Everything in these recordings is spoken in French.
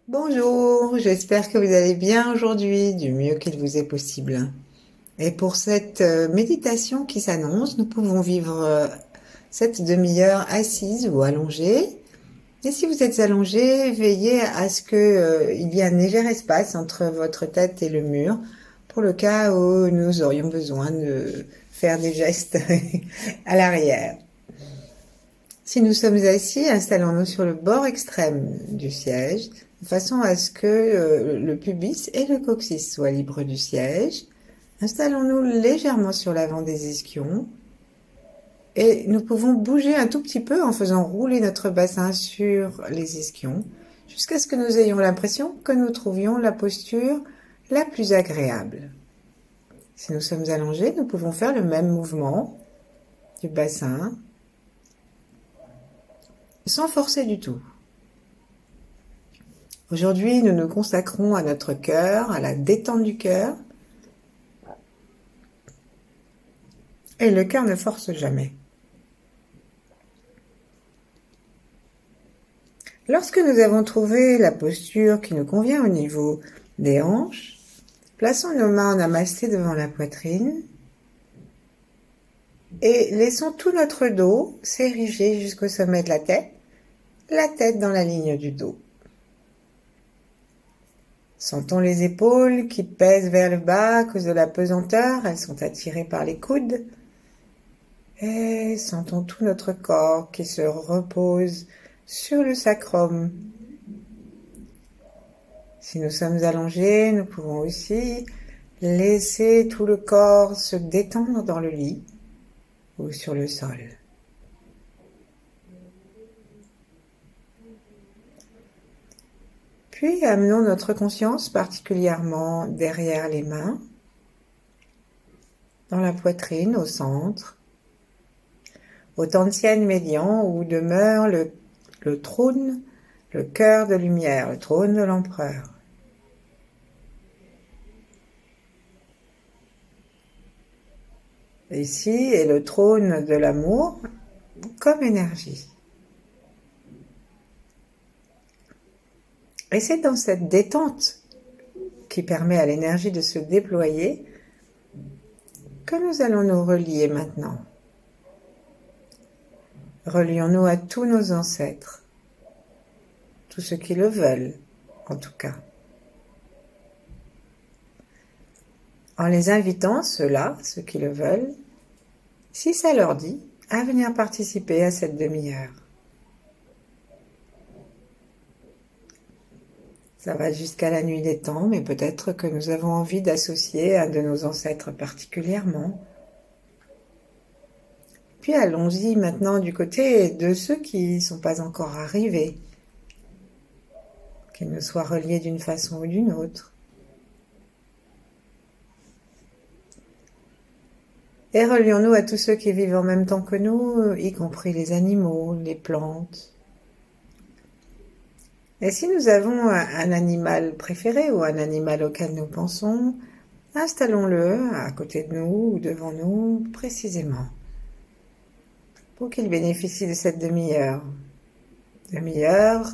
Bonjour, j'espère que vous allez bien aujourd'hui, du mieux qu'il vous est possible. Et pour cette méditation qui s'annonce, nous pouvons vivre cette demi-heure assise ou allongée. Et si vous êtes allongé, veillez à ce que il y ait un léger espace entre votre tête et le mur, pour le cas où nous aurions besoin de faire des gestes à l'arrière. Si nous sommes assis, installons-nous sur le bord extrême du siège, de façon à ce que le pubis et le coccyx soient libres du siège. Installons-nous légèrement sur l'avant des ischions et nous pouvons bouger un tout petit peu en faisant rouler notre bassin sur les ischions jusqu'à ce que nous ayons l'impression que nous trouvions la posture la plus agréable. Si nous sommes allongés, nous pouvons faire le même mouvement du bassin sans forcer du tout. Aujourd'hui, nous nous consacrons à notre cœur, à la détente du cœur. Et le cœur ne force jamais. Lorsque nous avons trouvé la posture qui nous convient au niveau des hanches, plaçons nos mains en namasté devant la poitrine et laissons tout notre dos s'ériger jusqu'au sommet de la tête dans la ligne du dos. Sentons les épaules qui pèsent vers le bas à cause de la pesanteur, elles sont attirées par les coudes. Et sentons tout notre corps qui se repose sur le sacrum. Si nous sommes allongés, nous pouvons aussi laisser tout le corps se détendre dans le lit ou sur le sol. Puis amenons notre conscience particulièrement derrière les mains, dans la poitrine, au centre, au Tantien médian où demeure le trône, le cœur de lumière, le trône de l'empereur. Ici est le trône de l'amour comme énergie. Et c'est dans cette détente qui permet à l'énergie de se déployer que nous allons nous relier maintenant. Relions-nous à tous nos ancêtres, tous ceux qui le veulent, en tout cas. En les invitant, ceux-là, ceux qui le veulent, si ça leur dit, à venir participer à cette demi-heure. Ça va jusqu'à la nuit des temps, mais peut-être que nous avons envie d'associer un de nos ancêtres particulièrement. Puis allons-y maintenant du côté de ceux qui ne sont pas encore arrivés, qu'ils nous soient reliés d'une façon ou d'une autre. Et relions-nous à tous ceux qui vivent en même temps que nous, y compris les animaux, les plantes. Et si nous avons un animal préféré ou un animal auquel nous pensons, installons-le à côté de nous ou devant nous précisément pour qu'il bénéficie de cette demi-heure. Demi-heure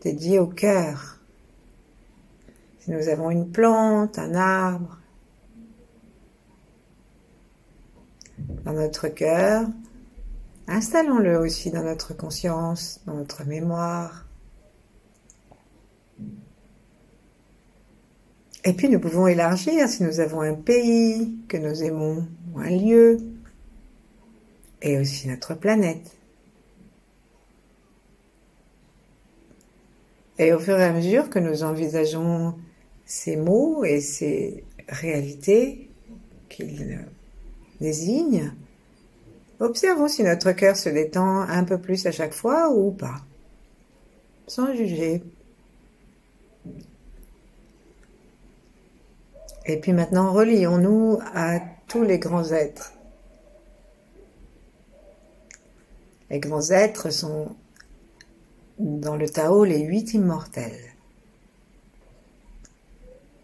dédiée au cœur. Si nous avons une plante, un arbre dans notre cœur, installons-le aussi dans notre conscience, dans notre mémoire. Et puis nous pouvons élargir si nous avons un pays que nous aimons, ou un lieu, et aussi notre planète. Et au fur et à mesure que nous envisageons ces mots et ces réalités qu'ils désignent, observons si notre cœur se détend un peu plus à chaque fois ou pas, sans juger. Et puis maintenant, relions-nous à tous les grands êtres. Les grands êtres sont, dans le Tao, les 8 immortels.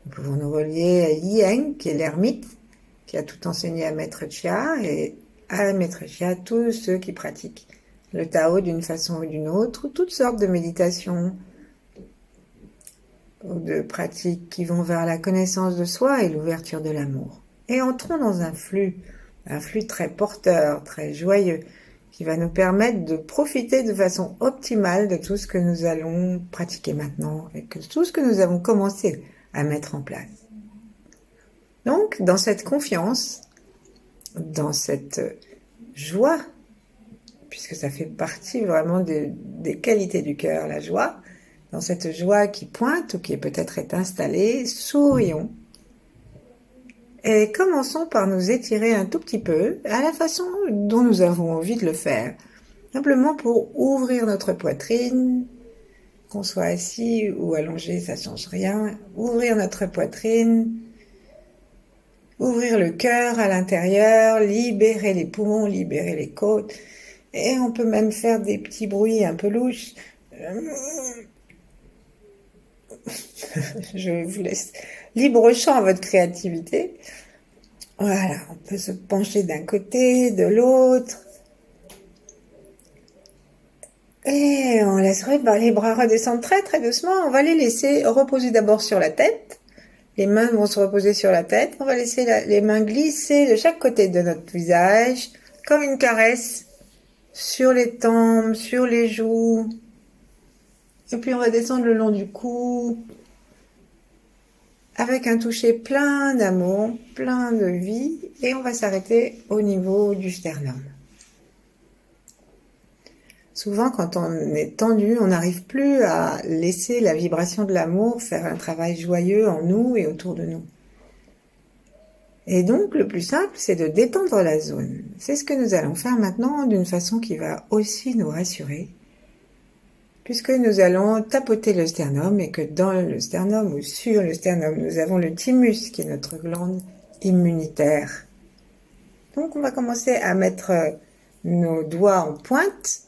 Nous pouvons nous relier à Ying, qui est l'ermite, qui a tout enseigné à Maître Chia, et à Maître Chia, tous ceux qui pratiquent le Tao d'une façon ou d'une autre, toutes sortes de méditations ou de pratiques qui vont vers la connaissance de soi et l'ouverture de l'amour. Et entrons dans un flux très porteur, très joyeux, qui va nous permettre de profiter de façon optimale de tout ce que nous allons pratiquer maintenant et que tout ce que nous avons commencé à mettre en place. Donc, dans cette confiance, dans cette joie, puisque ça fait partie vraiment des qualités du cœur, la joie, dans cette joie qui pointe ou qui peut-être est installée, sourions. Et commençons par nous étirer un tout petit peu, à la façon dont nous avons envie de le faire. Simplement pour ouvrir notre poitrine, qu'on soit assis ou allongé, ça change rien. Ouvrir notre poitrine, ouvrir le cœur à l'intérieur, libérer les poumons, libérer les côtes. Et on peut même faire des petits bruits un peu louches. Je vous laisse libre champ à votre créativité. Voilà, on peut se pencher d'un côté, de l'autre. Et on laisserait les bras redescendre très très doucement. On va les laisser reposer d'abord sur la tête. Les mains vont se reposer sur la tête. On va laisser les mains glisser de chaque côté de notre visage, comme une caresse, sur les tempes, sur les joues. Et puis on va descendre le long du cou, avec un toucher plein d'amour, plein de vie, et on va s'arrêter au niveau du sternum. Souvent, quand on est tendu, on n'arrive plus à laisser la vibration de l'amour faire un travail joyeux en nous et autour de nous. Et donc, le plus simple, c'est de détendre la zone. C'est ce que nous allons faire maintenant d'une façon qui va aussi nous rassurer, puisque nous allons tapoter le sternum et que dans le sternum ou sur le sternum, nous avons le thymus qui est notre glande immunitaire. Donc, on va commencer à mettre nos doigts en pointe.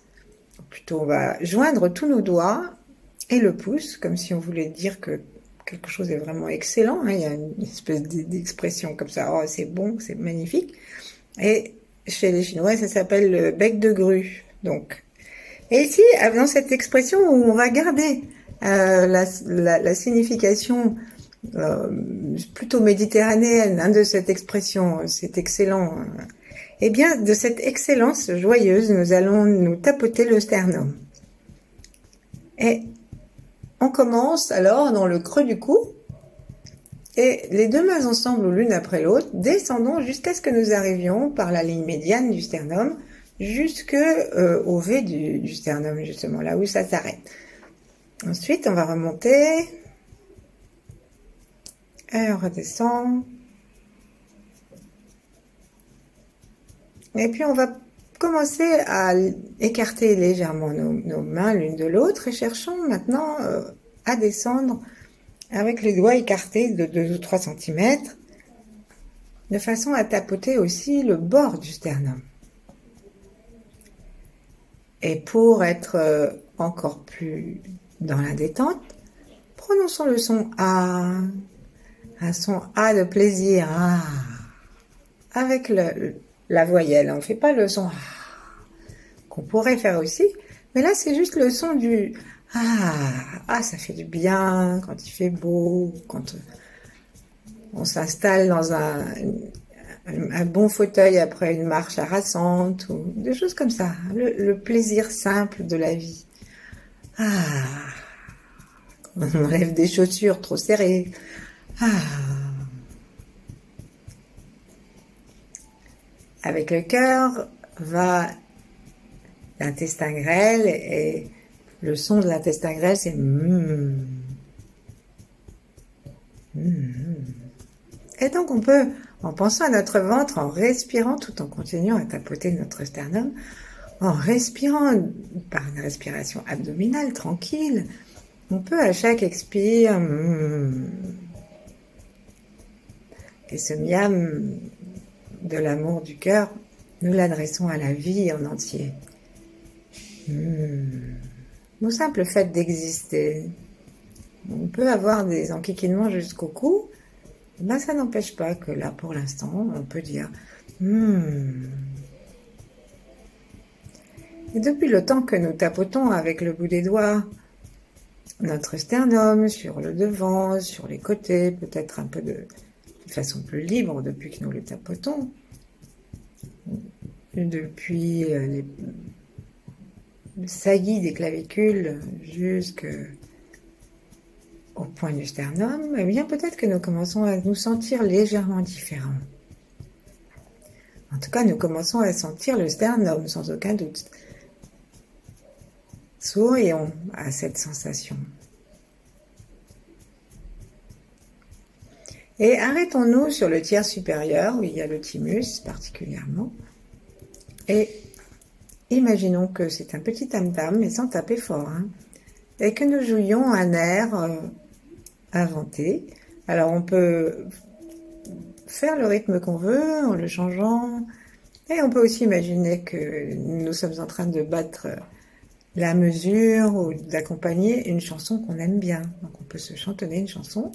Plutôt, on va joindre tous nos doigts et le pouce, comme si on voulait dire que quelque chose est vraiment excellent. Il y a une espèce d'expression comme ça, oh c'est bon, c'est magnifique. Et chez les Chinois, ça s'appelle le bec de grue. Donc, et ici, dans cette expression où on va garder la signification plutôt méditerranéenne de cette expression, c'est excellent. Eh bien, de cette excellence joyeuse, nous allons nous tapoter le sternum. Et on commence alors dans le creux du cou, et les deux mains ensemble ou l'une après l'autre, descendons jusqu'à ce que nous arrivions par la ligne médiane du sternum, jusqu'au V du sternum, justement, là où ça s'arrête. Ensuite, on va remonter, et on redescend. Et puis, on va commencer à écarter légèrement nos mains l'une de l'autre et cherchons maintenant à descendre avec les doigts écartés de 2 ou 3 cm, de façon à tapoter aussi le bord du sternum. Et pour être encore plus dans la détente, prononçons le son A, un son A de plaisir, A, avec la voyelle. On ne fait pas le son A, qu'on pourrait faire aussi, mais là c'est juste le son du Ah, ça fait du bien quand il fait beau, quand on s'installe dans un bon fauteuil après une marche harassante, ou des choses comme ça. Le plaisir simple de la vie. On enlève des chaussures trop serrées. Avec le cœur va l'intestin grêle, et le son de l'intestin grêle, c'est Et donc on peut, en pensant à notre ventre, en respirant tout en continuant à tapoter notre sternum, en respirant par une respiration abdominale tranquille, on peut à chaque expire, et ce miam de l'amour du cœur, nous l'adressons à la vie en entier. Le simple fait d'exister. On peut avoir des enquiquinements jusqu'au cou, ben ça n'empêche pas que là, pour l'instant, on peut dire Et depuis le temps que nous tapotons avec le bout des doigts notre sternum, sur le devant, sur les côtés, peut-être un peu de façon plus libre depuis que nous le tapotons, depuis les saillies des clavicules jusqu'au point du sternum, eh bien peut-être que nous commençons à nous sentir légèrement différents. En tout cas, nous commençons à sentir le sternum, sans aucun doute. Sourions à cette sensation. Et arrêtons-nous sur le tiers supérieur, où il y a le thymus particulièrement. Et imaginons que c'est un petit tam-tam, mais sans taper fort, hein, et que nous jouions un air inventé. Alors on peut faire le rythme qu'on veut en le changeant, et on peut aussi imaginer que nous sommes en train de battre la mesure ou d'accompagner une chanson qu'on aime bien. Donc on peut se chantonner une chanson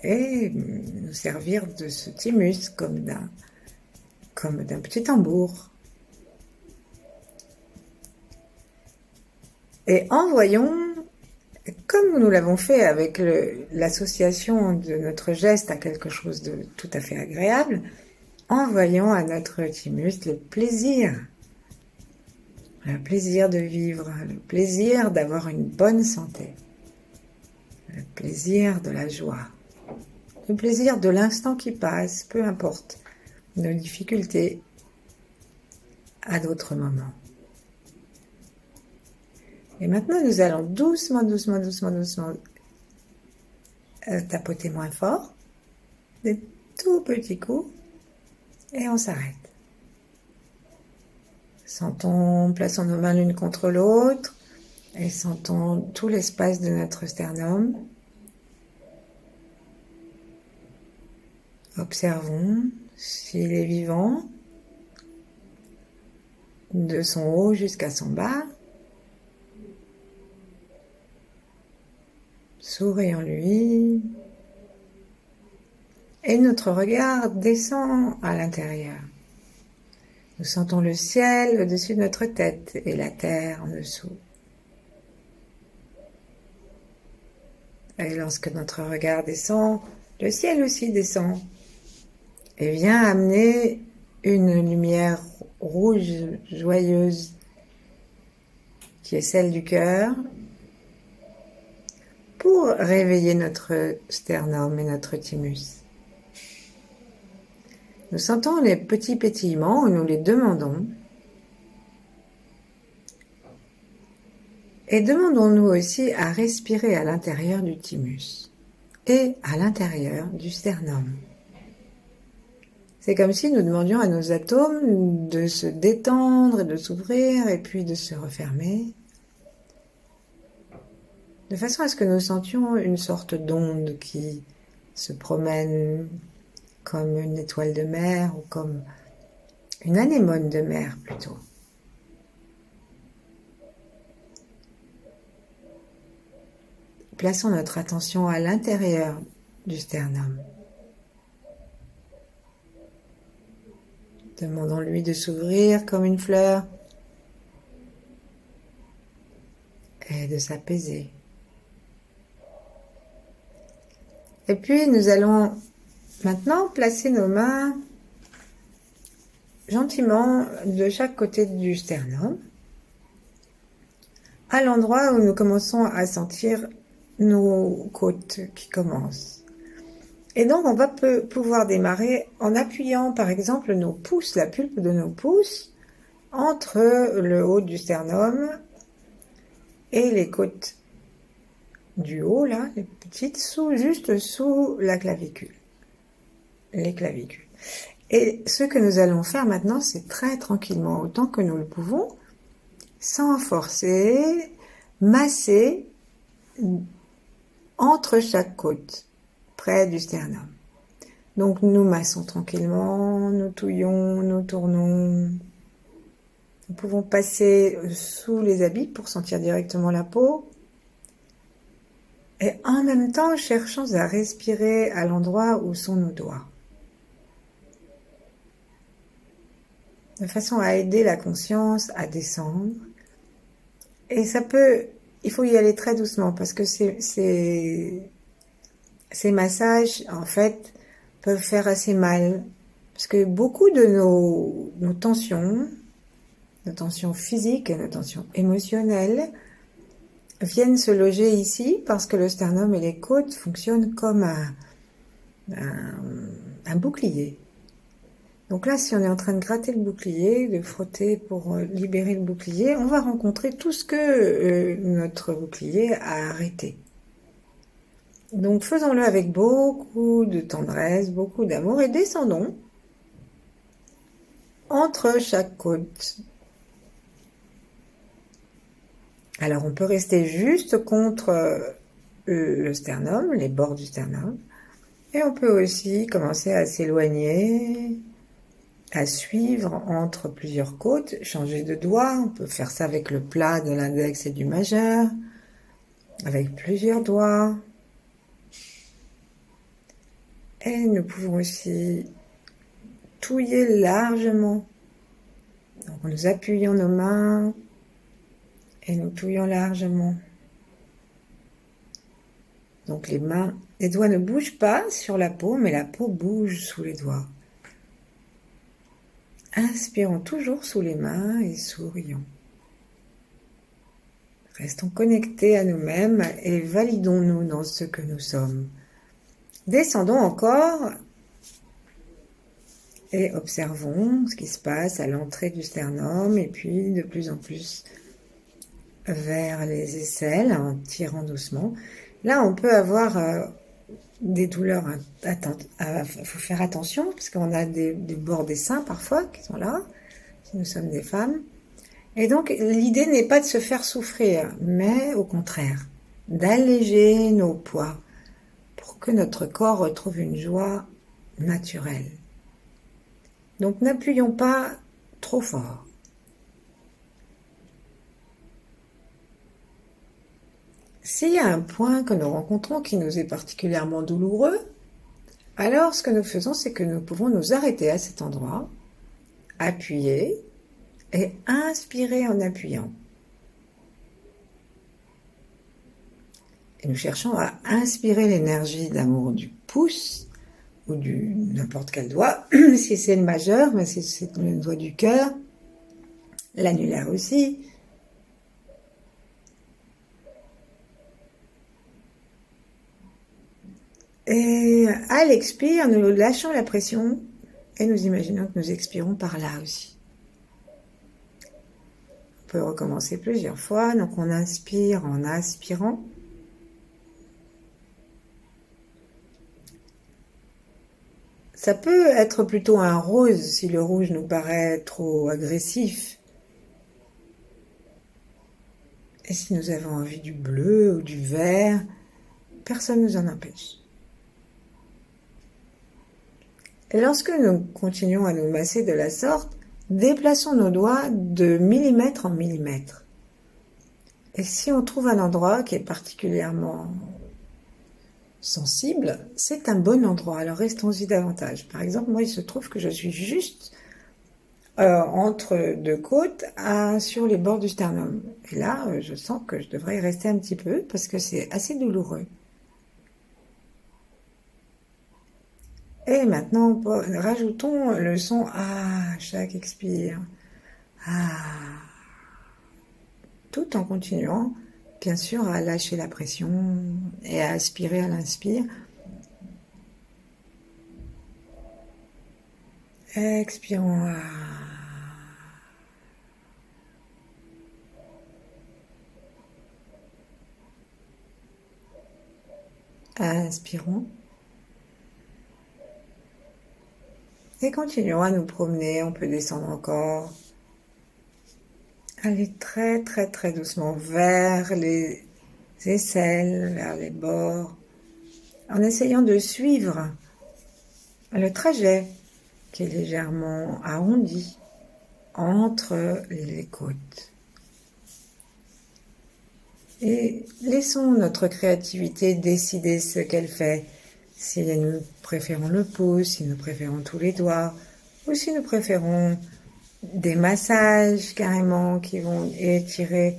et nous servir de ce thymus comme d'un petit tambour. Et envoyons, comme nous l'avons fait avec l'association de notre geste à quelque chose de tout à fait agréable, envoyons à notre thymus le plaisir de vivre, le plaisir d'avoir une bonne santé, le plaisir de la joie, le plaisir de l'instant qui passe, peu importe nos difficultés à d'autres moments. Et maintenant, nous allons doucement tapoter moins fort, des tout petits coups, et on s'arrête. Plaçons nos mains l'une contre l'autre, et sentons tout l'espace de notre sternum. Observons s'il est vivant, de son haut jusqu'à son bas. Sourions-lui. Et notre regard descend à l'intérieur. Nous sentons le ciel au-dessus de notre tête et la terre en dessous. Et lorsque notre regard descend, le ciel aussi descend et vient amener une lumière rouge joyeuse qui est celle du cœur pour réveiller notre sternum et notre thymus. Nous sentons les petits pétillements et nous les demandons. Et demandons-nous aussi à respirer à l'intérieur du thymus et à l'intérieur du sternum. C'est comme si nous demandions à nos atomes de se détendre et de s'ouvrir et puis de se refermer, de façon à ce que nous sentions une sorte d'onde qui se promène comme une étoile de mer ou comme une anémone de mer plutôt. Plaçons notre attention à l'intérieur du sternum. Demandons-lui de s'ouvrir comme une fleur et de s'apaiser. Et puis nous allons maintenant placer nos mains gentiment de chaque côté du sternum, à l'endroit où nous commençons à sentir nos côtes qui commencent. Et donc on va pouvoir démarrer en appuyant par exemple nos pouces, la pulpe de nos pouces, entre le haut du sternum et les côtes du haut, là, les petites, juste sous la clavicule. Les clavicules. Et ce que nous allons faire maintenant, c'est très tranquillement, autant que nous le pouvons, sans forcer, masser entre chaque côte, près du sternum. Donc nous massons tranquillement, nous touillons, nous tournons. Nous pouvons passer sous les habits pour sentir directement la peau. Et en même temps, cherchons à respirer à l'endroit où sont nos doigts. De façon à aider la conscience à descendre. Et ça peut il faut y aller très doucement parce que ces massages, en fait, peuvent faire assez mal. Parce que beaucoup de nos tensions, nos tensions physiques et nos tensions émotionnelles, viennent se loger ici parce que le sternum et les côtes fonctionnent comme un bouclier. Donc là, si on est en train de gratter le bouclier, de frotter pour libérer le bouclier, on va rencontrer tout ce que notre bouclier a arrêté. Donc faisons-le avec beaucoup de tendresse, beaucoup d'amour et descendons entre chaque côte. Alors on peut rester juste contre le sternum, les bords du sternum, et on peut aussi commencer à s'éloigner, à suivre entre plusieurs côtes, changer de doigt. On peut faire ça avec le plat de l'index et du majeur, avec plusieurs doigts. Et nous pouvons aussi touiller largement. Donc nous appuyons nos mains et nous touillons largement. Donc les doigts ne bougent pas sur la peau, mais la peau bouge sous les doigts. Inspirons toujours sous les mains et sourions. Restons connectés à nous-mêmes et validons-nous dans ce que nous sommes. Descendons encore et observons ce qui se passe à l'entrée du sternum et puis de plus en plus vers les aisselles en tirant doucement. Là, on peut avoir des douleurs. Il faut faire attention parce qu'on a des bords des seins parfois qui sont là, si nous sommes des femmes. Et donc, l'idée n'est pas de se faire souffrir, mais au contraire, d'alléger nos poids pour que notre corps retrouve une joie naturelle. Donc, n'appuyons pas trop fort. S'il y a un point que nous rencontrons qui nous est particulièrement douloureux, alors ce que nous faisons, c'est que nous pouvons nous arrêter à cet endroit, appuyer et inspirer en appuyant. Et nous cherchons à inspirer l'énergie d'amour du pouce ou du n'importe quel doigt, si c'est le majeur, mais si c'est le doigt du cœur, l'annulaire aussi. Et à l'expire, nous lâchons la pression et nous imaginons que nous expirons par là aussi. On peut recommencer plusieurs fois. Donc on inspire en aspirant. Ça peut être plutôt un rose si le rouge nous paraît trop agressif. Et si nous avons envie du bleu ou du vert, personne ne nous en empêche. Et lorsque nous continuons à nous masser de la sorte, déplaçons nos doigts de millimètre en millimètre. Et si on trouve un endroit qui est particulièrement sensible, c'est un bon endroit, alors restons-y davantage. Par exemple, moi il se trouve que je suis juste entre deux côtes sur les bords du sternum. Et là, je sens que je devrais y rester un petit peu parce que c'est assez douloureux. Et maintenant, rajoutons le son à chaque expire. Tout en continuant, bien sûr, à lâcher la pression et à aspirer à l'inspire. Expirons. Inspirons. Et continuons à nous promener, on peut descendre encore. Aller très très très doucement vers les aisselles, vers les bords, en essayant de suivre le trajet qui est légèrement arrondi entre les côtes. Et laissons notre créativité décider ce qu'elle fait. Si nous préférons le pouce, si nous préférons tous les doigts, ou si nous préférons des massages carrément qui vont étirer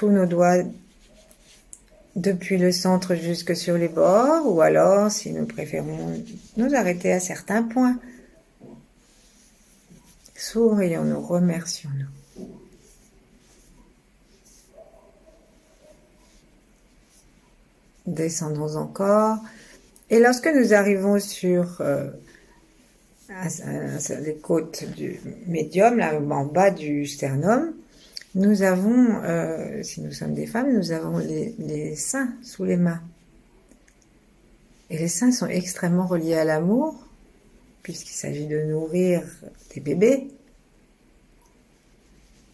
tous nos doigts depuis le centre jusque sur les bords, ou alors, si nous préférons nous arrêter à certains points, sourions-nous, remercions-nous. Descendons encore. Et lorsque nous arrivons sur les côtes du médium, là en bas du sternum, nous avons, si nous sommes des femmes, nous avons les seins sous les mains. Et les seins sont extrêmement reliés à l'amour, puisqu'il s'agit de nourrir des bébés.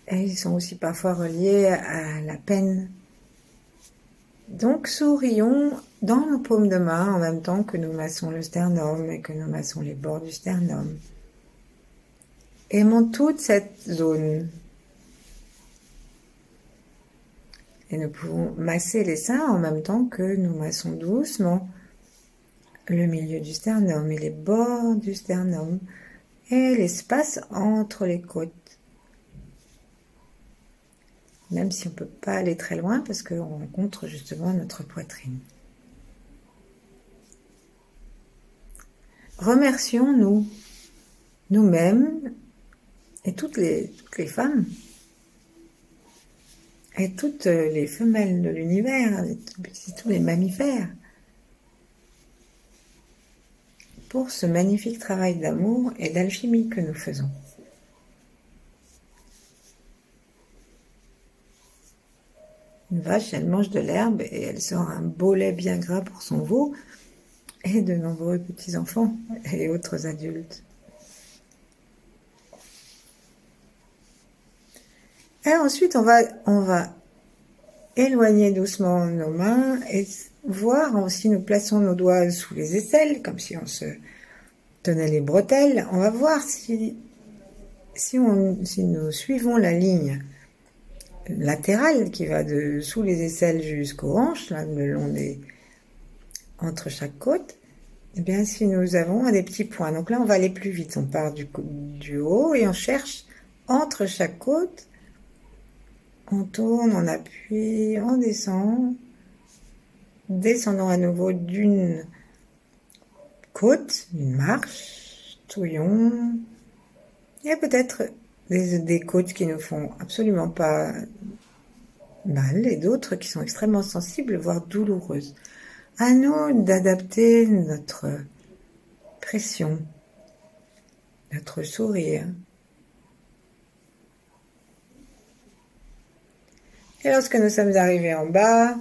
Et ils sont aussi parfois reliés à la peine. Donc sourions dans nos paumes de main en même temps que nous massons le sternum et que nous massons les bords du sternum. Aimons toute cette zone. Et nous pouvons masser les seins en même temps que nous massons doucement le milieu du sternum et les bords du sternum et l'espace entre les côtes. Même si on ne peut pas aller très loin parce qu'on rencontre justement notre poitrine. Remercions-nous, nous-mêmes et toutes les femmes et toutes les femelles de l'univers, tous les mammifères, pour ce magnifique travail d'amour et d'alchimie que nous faisons. Une vache, elle mange de l'herbe et elle sort un beau lait bien gras pour son veau et de nombreux petits-enfants et autres adultes. Et ensuite, on va éloigner doucement nos mains et voir si nous plaçons nos doigts sous les aisselles, comme si on se tenait les bretelles. On va voir si nous suivons la ligne latérale qui va de sous les aisselles jusqu'aux hanches, là, le long entre chaque côte, et bien si nous avons des petits points. Donc là, on va aller plus vite. On part du haut et on cherche entre chaque côte. On tourne, on appuie, on descend. Descendons à nouveau d'une côte, une marche, touillons. Il y a peut-être des côtes qui ne font absolument pas mal et d'autres qui sont extrêmement sensibles, voire douloureuses. À nous d'adapter notre pression, notre sourire. Et lorsque nous sommes arrivés en bas,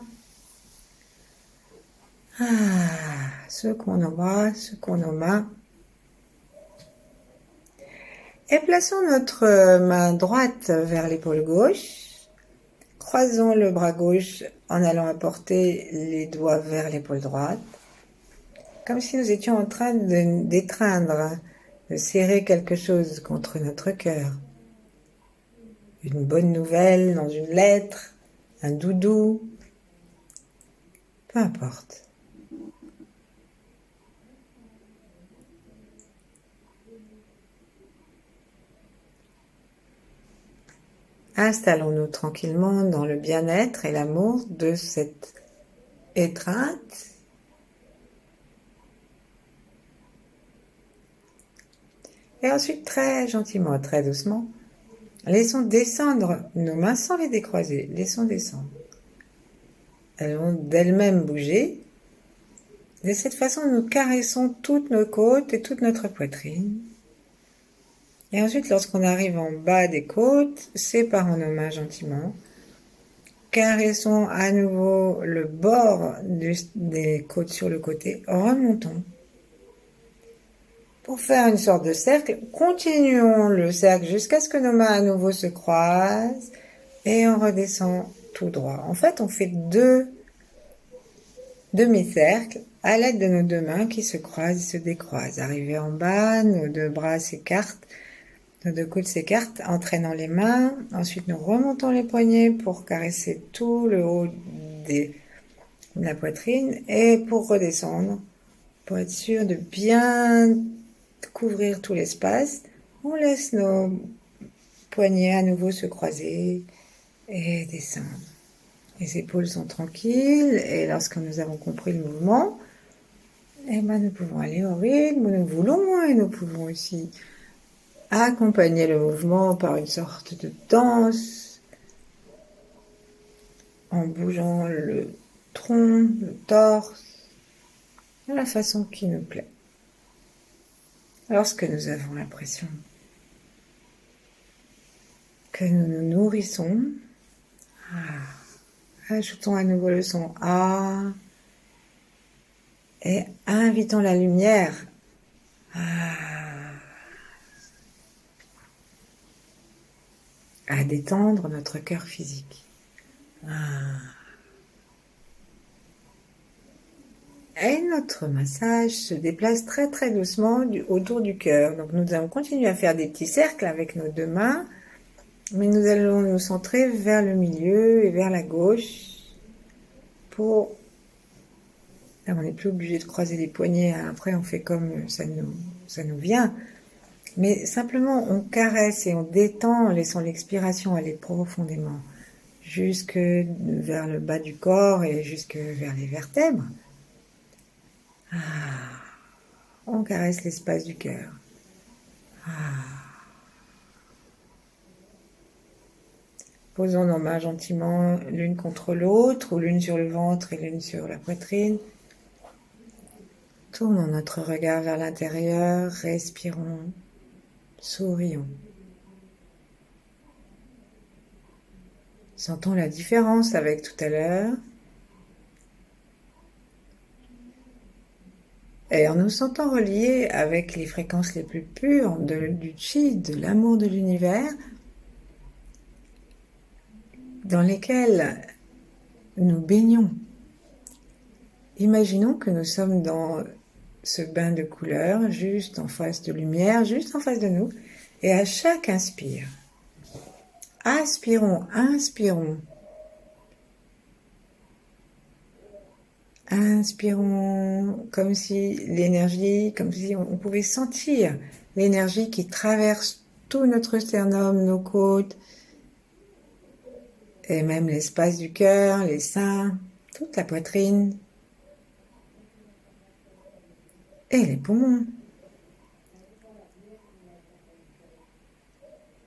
secouons nos bras, secouons nos mains. Et plaçons notre main droite vers l'épaule gauche. Croisons le bras gauche en allant apporter les doigts vers l'épaule droite. Comme si nous étions en train d'étreindre, de serrer quelque chose contre notre cœur. Une bonne nouvelle dans une lettre, un doudou, peu importe. Installons-nous tranquillement dans le bien-être et l'amour de cette étreinte. Et ensuite, très gentiment, très doucement, laissons descendre nos mains sans les décroiser. Laissons descendre. Elles vont d'elles-mêmes bouger. De cette façon, nous caressons toutes nos côtes et toute notre poitrine. Et ensuite, lorsqu'on arrive en bas des côtes, séparons nos mains gentiment. Caressons à nouveau le bord des côtes sur le côté. Remontons. Pour faire une sorte de cercle, continuons le cercle jusqu'à ce que nos mains à nouveau se croisent. Et on redescend tout droit. En fait, on fait deux demi-cercles à l'aide de nos deux mains qui se croisent et se décroisent. Arrivé en bas, nos deux bras s'écartent. Nos deux coudes s'écartent, entraînant les mains. Ensuite, nous remontons les poignets pour caresser tout le haut de la poitrine et pour redescendre, pour être sûr de bien couvrir tout l'espace. On laisse nos poignets à nouveau se croiser et descendre. Les épaules sont tranquilles et lorsque nous avons compris le mouvement, eh ben, nous pouvons aller au rythme où nous voulons et nous pouvons aussi accompagner le mouvement par une sorte de danse en bougeant le tronc, le torse, de la façon qui nous plaît. Lorsque nous avons l'impression que nous nous nourrissons, ajoutons à nouveau le son A et invitons la lumière à détendre notre cœur physique. Et notre massage se déplace très très doucement autour du cœur. Donc nous allons continuer à faire des petits cercles avec nos deux mains, mais nous allons nous centrer vers le milieu et vers la gauche pour... Là, on n'est plus obligé de croiser les poignets, après on fait comme ça nous vient. Mais simplement on caresse et on détend en laissant l'expiration aller profondément jusque vers le bas du corps et jusque vers les vertèbres. On caresse l'espace du cœur. Posons nos mains gentiment l'une contre l'autre ou l'une sur le ventre et l'une sur la poitrine. Tournons notre regard vers l'intérieur, respirons, sourions. Sentons la différence avec tout à l'heure. Et en nous sentant reliés avec les fréquences les plus pures du chi, de l'amour de l'univers, dans lesquelles nous baignons. Imaginons que nous sommes dans ce bain de couleurs, juste en face de lumière, juste en face de nous, et à chaque inspire, inspirons. Inspirons comme si l'énergie, comme si on pouvait sentir l'énergie qui traverse tout notre sternum, nos côtes, et même l'espace du cœur, les seins, toute la poitrine, et les poumons.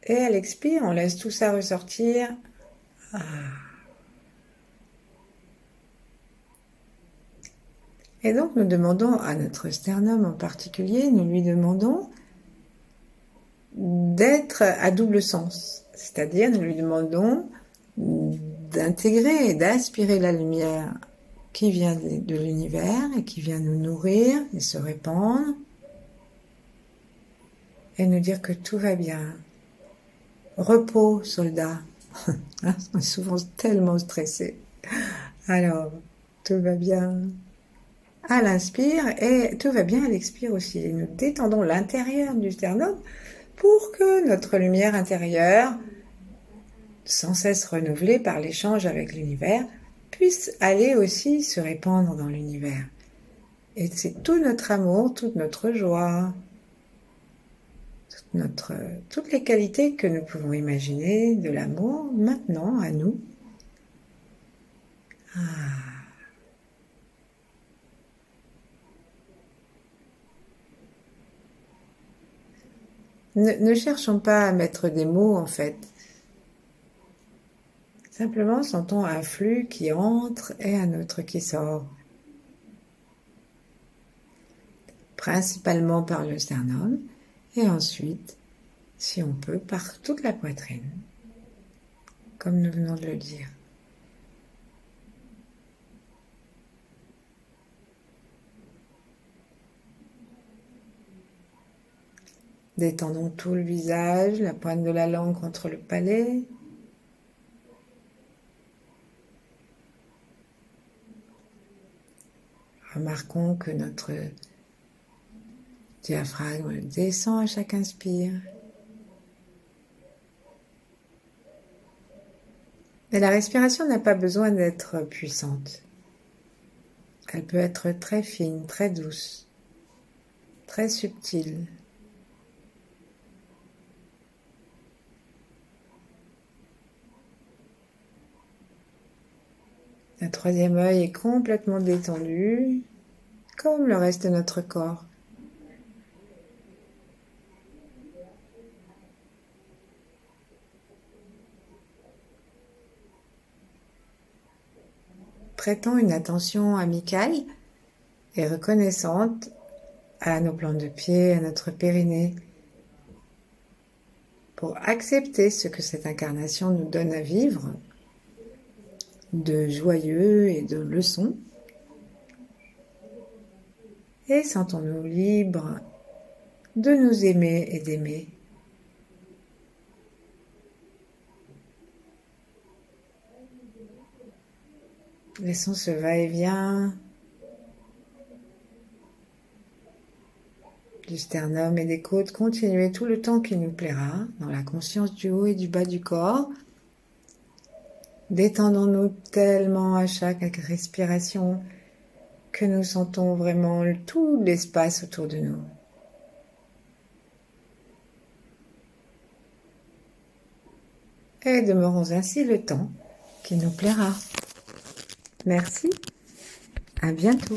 Et à l'expire, on laisse tout ça ressortir. Et donc nous demandons à notre sternum en particulier, nous lui demandons d'être à double sens. C'est-à-dire nous lui demandons d'intégrer et d'aspirer la lumière qui vient de l'univers et qui vient nous nourrir et se répandre et nous dire que tout va bien. Repos, soldat. On est souvent tellement stressé. Alors, tout va bien à l'inspire et tout va bien à l'expire aussi. Et nous détendons l'intérieur du sternum pour que notre lumière intérieure, sans cesse renouvelée par l'échange avec l'univers, puisse aller aussi se répandre dans l'univers. Et c'est tout notre amour, toute notre joie, toutes les qualités que nous pouvons imaginer de l'amour maintenant à nous. Ne cherchons pas à mettre des mots en fait. Simplement sentons un flux qui entre et un autre qui sort. Principalement par le sternum et ensuite, si on peut, par toute la poitrine, comme nous venons de le dire. Détendons tout le visage, la pointe de la langue contre le palais. Remarquons que notre diaphragme descend à chaque inspire. Mais la respiration n'a pas besoin d'être puissante. Elle peut être très fine, très douce, très subtile. Le troisième œil est complètement détendu, comme le reste de notre corps. Prêtons une attention amicale et reconnaissante à nos plantes de pied, à notre périnée, pour accepter ce que cette incarnation nous donne à vivre, de joyeux et de leçons. Et sentons-nous libres de nous aimer et d'aimer. Laissons ce va-et-vient du sternum et des côtes continuer tout le temps qu'il nous plaira, dans la conscience du haut et du bas du corps. Détendons-nous tellement à chaque respiration que nous sentons vraiment tout l'espace autour de nous. Et demeurons ainsi le temps qui nous plaira. Merci, à bientôt.